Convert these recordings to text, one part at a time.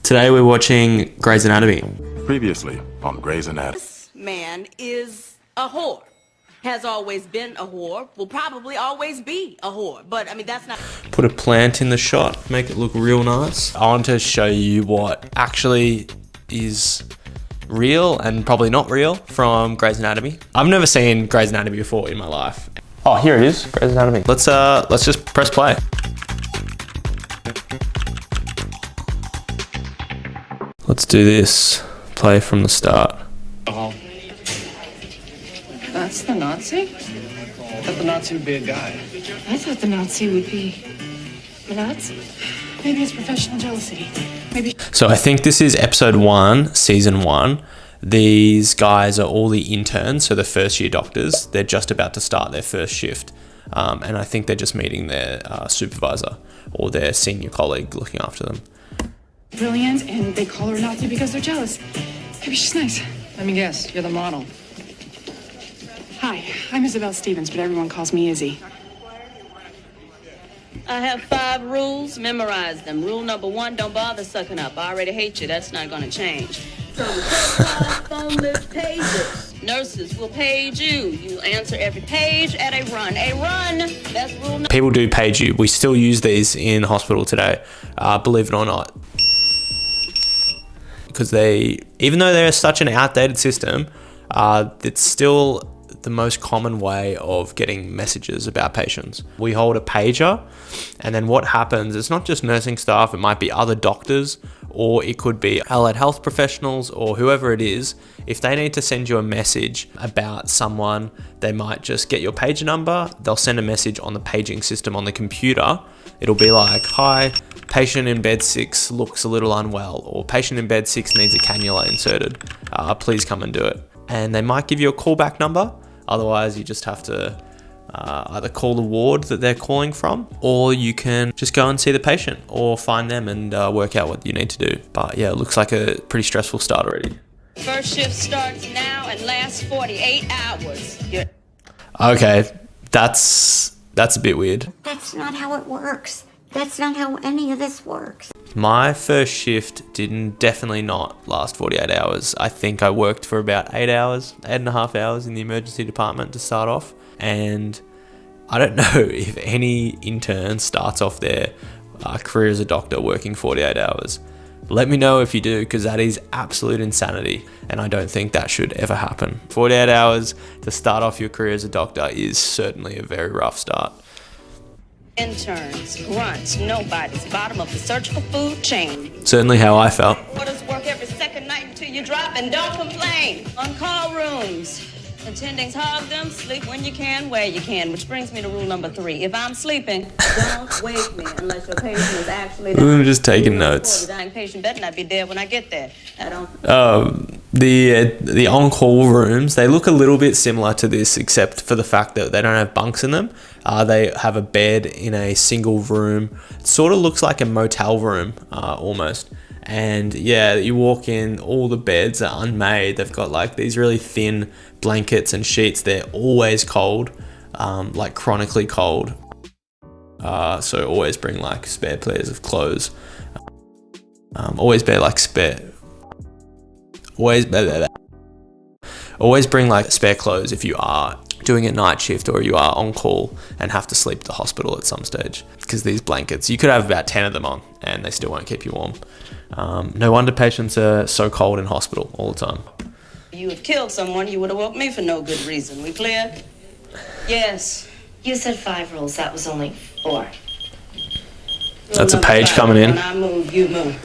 Today we're watching Grey's Anatomy. Previously on Grey's Anatomy. This man is a whore. Has always been a whore. Will probably always be a whore. But, I mean, that's not... Put a plant in the shot, make it look real nice. I want to show you what actually is real and probably not real from Grey's Anatomy. I've never seen Grey's Anatomy before in my life. Oh, here it is, Grey's Anatomy. Let's just press play. Let's do this. Play from the start. That's the Nazi? I thought the Nazi would be a guy. I thought the Nazi would be a Nazi. Maybe it's professional jealousy. Maybe. So I think this is episode 1, season 1. These guys are all the interns, so the first year doctors. They're just about to start their first shift. And I think they're just meeting their supervisor or their senior colleague looking after them. Brilliant, and they call her Nazi because they're jealous. Maybe she's nice. Let me guess, you're the model. Hi, I'm Isabel Stevens, but everyone calls me Izzy. I have 5 rules. Memorize them. Rule number 1, don't bother sucking up. I already hate you. That's not going to change. Some phone list pages. Nurses will page you. You answer every page at a run. A run. That's rule number... People do page you. We still use these in hospital today, believe it or not. Because even though they're such an outdated system, it's still the most common way of getting messages about patients. We hold a pager, and then what happens, it's not just nursing staff, it might be other doctors, or it could be allied health professionals or whoever it is. If they need to send you a message about someone, they might just get your pager number, they'll send a message on the paging system on the computer. It'll be like, hi, patient in bed 6 looks a little unwell, or patient in bed 6 needs a cannula inserted. Please come and do it. And they might give you a callback number. Otherwise, you just have to either call the ward that they're calling from, or you can just go and see the patient or find them and work out what you need to do. But yeah, it looks like a pretty stressful start already. First shift starts now and lasts 48 hours. Okay, that's a bit weird. That's not how it works. That's not how any of this works. My first shift definitely not last 48 hours. I think I worked for about 8 hours, 8.5 hours in the emergency department to start off. And I don't know if any intern starts off their career as a doctor working 48 hours. Let me know if you do, because that is absolute insanity. And I don't think that should ever happen. 48 hours to start off your career as a doctor is certainly a very rough start. Interns, grunts, nobodies, bottom of the surgical food chain. Certainly how I felt. Orders work every second night until you drop, and don't complain. On call rooms, attendings hog them, sleep when you can, where you can, which brings me to rule number 3. If I'm sleeping, don't wake me unless your patient is actually dying. I'm just taking notes. The dying patient better not be dead when I get there. I don't... The on-call rooms, they look a little bit similar to this, except for the fact that they don't have bunks in them. They have a bed in a single room. It sort of looks like a motel room, almost. And yeah, you walk in, all the beds are unmade. They've got like these really thin blankets and sheets. They're always cold, like chronically cold. So always bring like spare pairs of clothes. Always bring like spare clothes if you are doing a night shift or you are on call and have to sleep at the hospital at some stage, because these blankets, you could have about 10 of them on and they still won't keep you warm. No wonder patients are so cold in hospital all the time. You have killed someone, you would have woke me for no good reason. We clear? Yes. You said 5 rules. That was only 4. That's a page coming in. When I move, you move.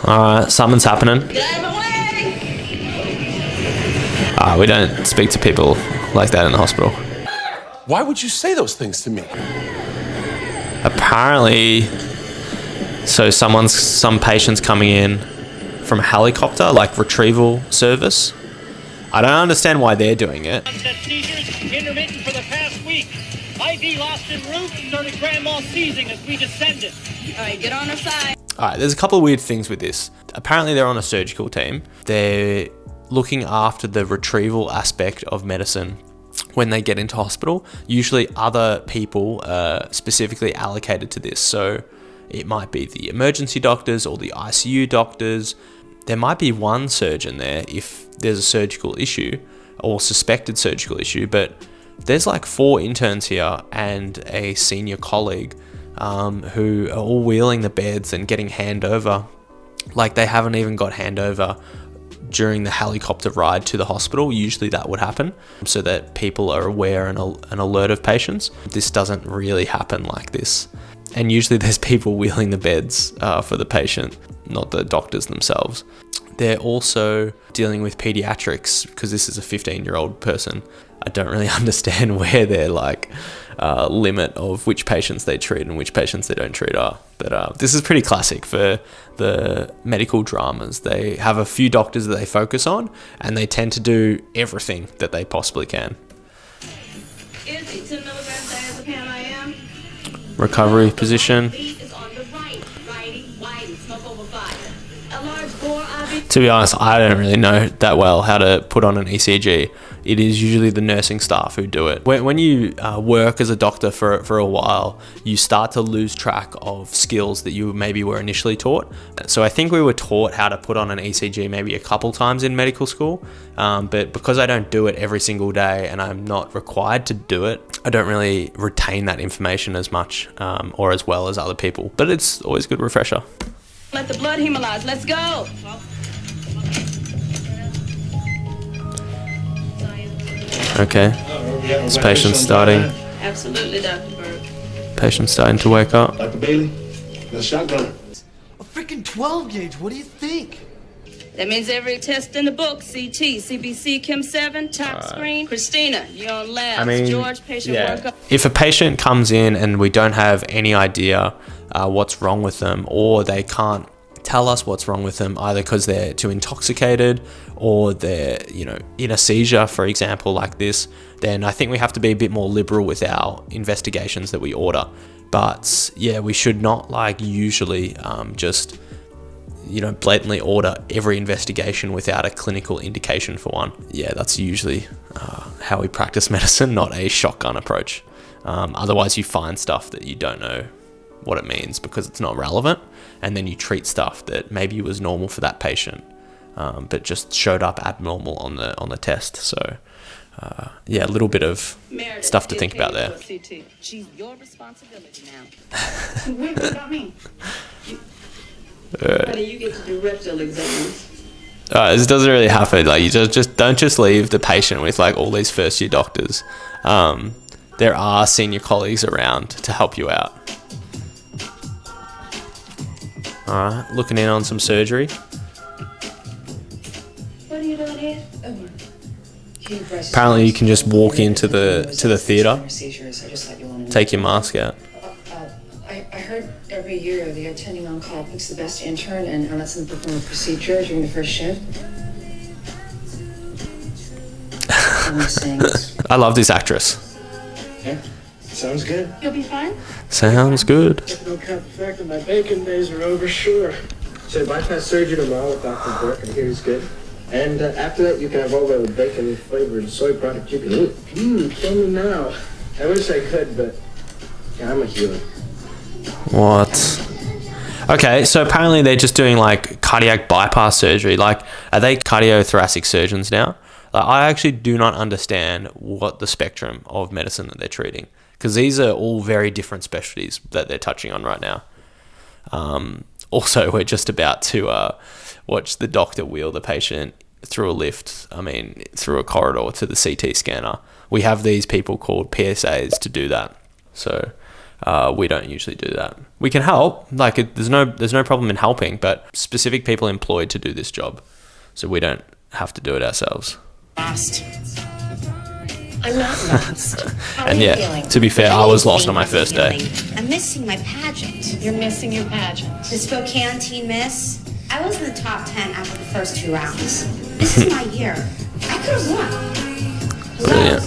Alright, something's happening. Get out of my way! We don't speak to people like that in the hospital. Why would you say those things to me? Apparently, so some patients coming in from a helicopter, like retrieval service. I don't understand why they're doing it. Onset seizures intermittent for the past week. IV lost en route, started grand mal seizing as we descended. All right, get on her side. All right, there's a couple of weird things with this. Apparently, they're on a surgical team. They're looking after the retrieval aspect of medicine when they get into hospital. Usually other people are specifically allocated to this. So It might be the emergency doctors or the ICU doctors. There might be one surgeon there if there's a surgical issue or suspected surgical issue, but there's like 4 interns here and a senior colleague who are all wheeling the beds and getting handover. Like, they haven't even got handover during the helicopter ride to the hospital. Usually that would happen so that people are aware and alert of patients. This doesn't really happen like this. And usually there's people wheeling the beds for the patient, not the doctors themselves. They're also dealing with pediatrics because this is a 15-year-old person. I don't really understand where their limit of which patients they treat and which patients they don't treat are. But this is pretty classic for the medical dramas. They have a few doctors that they focus on, and they tend to do everything that they possibly can. Izzy, 10 milligrams diazepam IM. Recovery position. Lead is on the right. Righty, wide, smoke over 5. A large bore obby. To be honest, I don't really know that well how to put on an ECG. It is usually the nursing staff who do it. When you work as a doctor for a while, you start to lose track of skills that you maybe were initially taught. So I think we were taught how to put on an ECG maybe a couple times in medical school, but because I don't do it every single day and I'm not required to do it, I don't really retain that information as much or as well as other people. But it's always a good refresher. Let the blood hemolyze. Let's go. Okay, this patient's starting. Absolutely, Dr. Berg. Patient's starting to wake up. Dr. Bailey, the shotgun. A freaking 12 gauge, what do you think? That means every test in the book: CT, CBC, Chem 7, top screen. Christina, you're on labs. George, patient workup. If a patient comes in and we don't have any idea what's wrong with them, or they can't tell us what's wrong with them, either because they're too intoxicated or they're, in a seizure, for example, like this, then I think we have to be a bit more liberal with our investigations that we order. But yeah, we should not usually just blatantly order every investigation without a clinical indication for one. Yeah, that's usually how we practice medicine, not a shotgun approach. Otherwise you find stuff that you don't know what it means because it's not relevant, and then you treat stuff that maybe was normal for that patient but just showed up abnormal on the test. So yeah, a little bit of Meredith, stuff to think about there. CT. She's your responsibility now. Wait, what about me? Honey, you get to do rectal exams. This doesn't really happen. You just don't just leave the patient with all these first year doctors. There are senior colleagues around to help you out. Alright, looking in on some surgery. What are you doing here? Apparently you can just walk into the theatre, take your mask out. I heard every year the attending on call picks the best intern and lets them perform a procedure during the first shift. I love this actress. Yeah, sounds good. You'll be fine? Sounds good. No cap effect, my bacon days are over, sure. Said bypass surgery tomorrow with Dr. Burke, and here's good. And after that, you can have all the bacon-flavored soy product you can eat. Kill me now. I wish I could, but yeah, I'm a healer. What? Okay, so apparently they're just doing cardiac bypass surgery. Are they cardiothoracic surgeons now? I actually do not understand what the spectrum of medicine that they're treating, because these are all very different specialties that they're touching on right now. Also, we're just about to watch the doctor wheel the patient through a corridor to the CT scanner. We have these people called PSAs to do that. So we don't usually do that. We can help. There's no problem in helping, but specific people employed to do this job. So we don't have to do it ourselves. Lost. I'm not lost. And yeah, to be fair, I was lost on my first day. I'm missing my pageant. You're missing your pageant. The Spokane Teen Miss. I was in the top 10 after the first 2 rounds. This is my year. I could have won. Brilliant.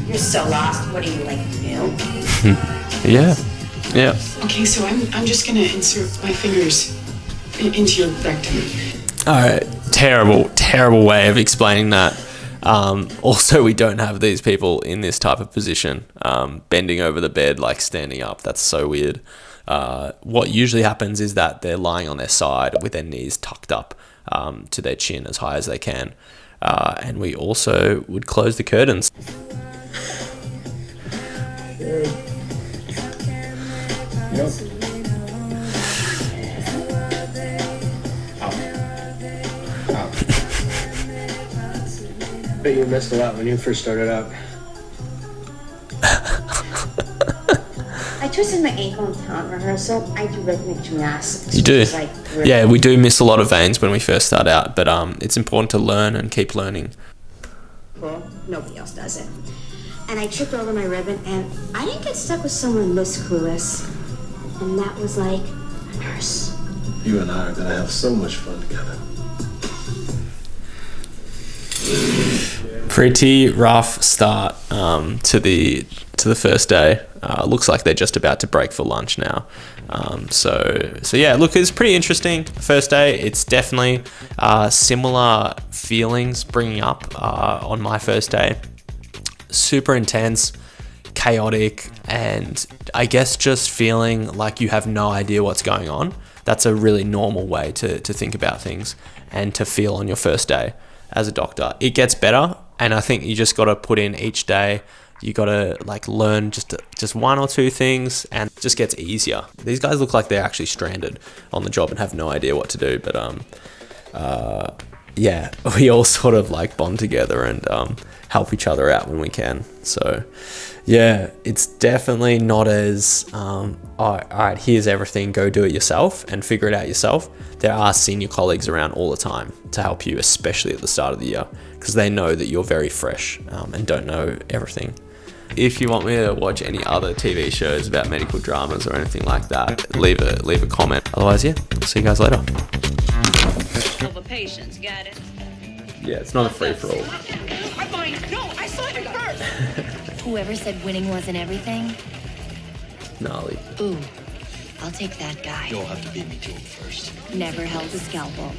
You're so lost. What are you, new? Yeah. Okay, so I'm just gonna insert my fingers into your rectum. All right. Terrible way of explaining that. Also, we don't have these people in this type of position, bending over the bed, standing up. That's so weird. what usually happens is that they're lying on their side with their knees tucked up to their chin as high as they can. And we also would close the curtains. Bet you missed a lot when you first started out. I twisted my ankle in talent rehearsal. I do rhythmic gymnastics. You do? Really Yeah, we do miss a lot of veins when we first start out, but it's important to learn and keep learning. cool. Nobody else does it. And I tripped over my ribbon, and I didn't get stuck with someone this clueless. And that was like a nurse. You and I are gonna have so much fun together. Pretty rough start to the first day. Looks like they're just about to break for lunch now. So yeah, look, it's pretty interesting. First day, it's definitely similar feelings bringing up on my first day. Super intense, chaotic, and I guess just feeling like you have no idea what's going on. That's a really normal way to think about things and to feel on your first day as a doctor. It gets better, and I think you just got to put in each day. You got to like learn just one or two things, and it just gets easier. These guys look like they're actually stranded on the job and have no idea what to do. But yeah, we all sort of like bond together and help each other out when we can. So yeah, it's definitely not as all right, here's everything, go do it yourself and figure it out yourself. There are senior colleagues around all the time to help you, especially at the start of the year, because they know that you're very fresh and don't know everything. If you want me to watch any other TV shows about medical dramas or anything like that, leave a comment. Otherwise, yeah, see you guys later. Over patience, got it? Yeah, it's not a free-for-all. I'm fine. No, I saw it first. Whoever said winning wasn't everything? Gnarly. Ooh, I'll take that guy. You'll have to beat me to him first. Never held a scalpel.